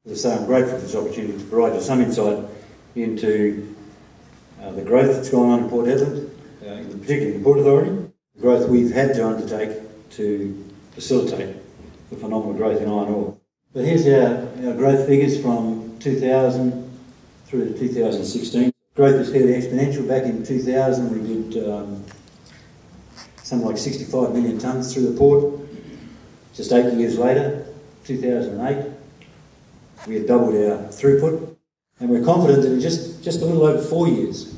As I say, I'm grateful for this opportunity to provide you some insight into the growth that's gone on in Port Hedland, particularly in the Port Authority, the growth we've had to undertake to facilitate the phenomenal growth in iron ore. But here's our growth figures from 2000 through to 2016. Growth was fairly exponential. Back in 2000 we did something like 65 million tonnes through the port. Just 8 years later, 2008, we had doubled our throughput, and we're confident that in just a little over 4 years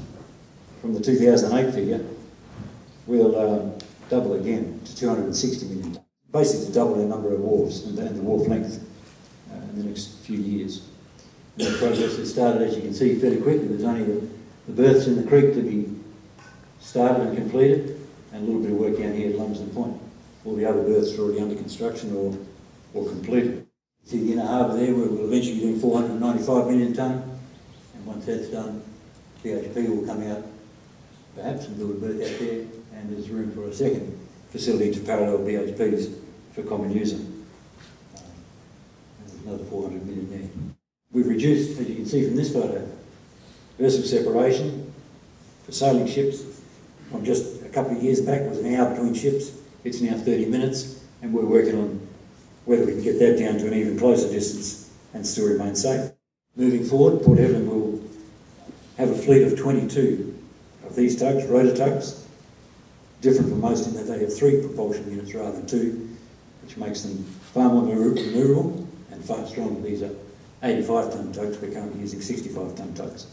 from the 2008 figure, we'll double again to 260 million tonnes. Basically double our number of wharves and the wharf length in the next few years. And the progress has started, as you can see, fairly quickly. There's only the berths in the creek to be started and completed, and a little bit of work down here at Lumsden Point. All the other berths are already under construction or completed. See the inner harbour there, where we'll eventually be doing 495 million tonne, and once that's done, BHP will come out perhaps and build a berth out there, and there's room for a second facility to parallel BHP's for common use. There's another 400 million there. We've reduced, as you can see from this photo, vessel separation for sailing ships from just a couple of years back was an hour between ships. It's now 30 minutes, and we're working on whether we can get that down to an even closer distance and still remain safe. Moving forward, Port Hedland will have a fleet of 22 of these tugs, rotor tugs, different from most in that they have 3 propulsion units rather than 2, which makes them far more manoeuvrable and far stronger. These are 85-tonne tugs. We're currently using 65-tonne tugs.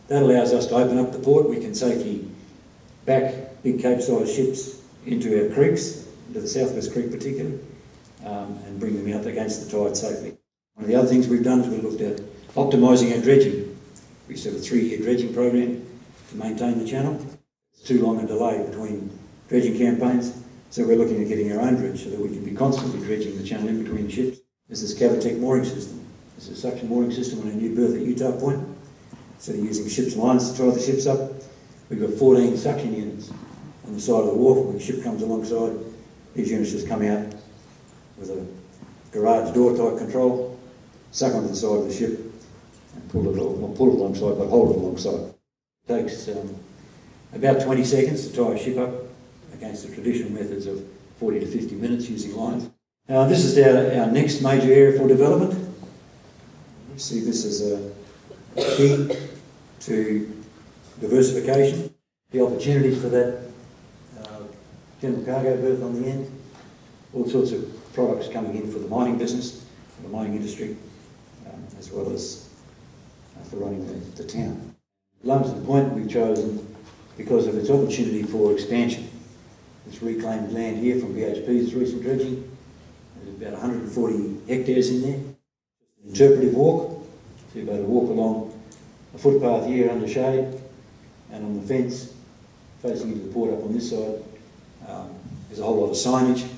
That allows us to open up the port. We can safely back big Cape-sized ships into our creeks, into the South West Creek particularly, and bring them out against the tide safely. One of the other things we've done is we've looked at optimising our dredging. We set a 3-year dredging program to maintain the channel. It's too long a delay between dredging campaigns, so we're looking at getting our own dredge so that we can be constantly dredging the channel in between ships. There's this Cavitec mooring system. This is a suction mooring system on a new berth at Utah Point. Instead of using ship's lines to tie the ships up, we've got 14 suction units on the side of the wharf. When the ship comes alongside, these units just come out with a garage door type control, suck onto the side of the ship and pull it alongside, but hold it alongside. It takes about 20 seconds to tie a ship up against the traditional methods of 40 to 50 minutes using lines. Now this is our next major area for development. You see this as a key to diversification. The opportunities for that general cargo berth on the end, all sorts of products coming in for the mining business, for the mining industry, as well as for running the town. Lumsden Point we've chosen because of its opportunity for expansion. It's reclaimed land here from BHP's recent dredging. There's about 140 hectares in there. Interpretive walk, so you're able to walk along a footpath here under shade, and on the fence facing into the port up on this side, there's a whole lot of signage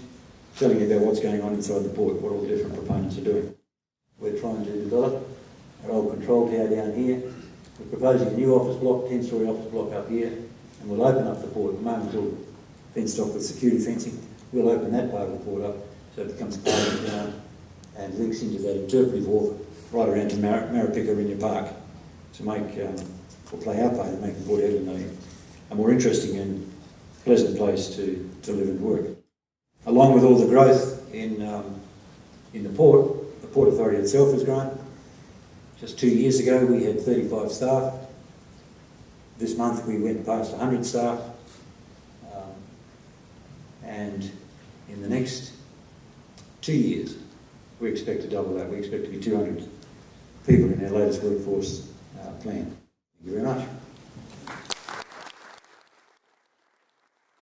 telling you about what's going on inside the port, what all the different proponents are doing. We're trying to develop our old control tower down here. We're proposing a new office block, 10-storey office block up here, and we'll open up the port. At the moment it's all fenced off with security fencing. We'll open that part of the port up so it becomes closed down and links into that interpretive walk right around to Marapika Park to make, or play our part in making Port Hedland a more interesting and pleasant place to live and work. Along with all the growth in the Port Authority itself has grown. Just 2 years ago we had 35 staff. This month we went past 100 staff. And in the next 2 years we expect to double that. We expect to be 200 people in our latest workforce plan. Thank you very much.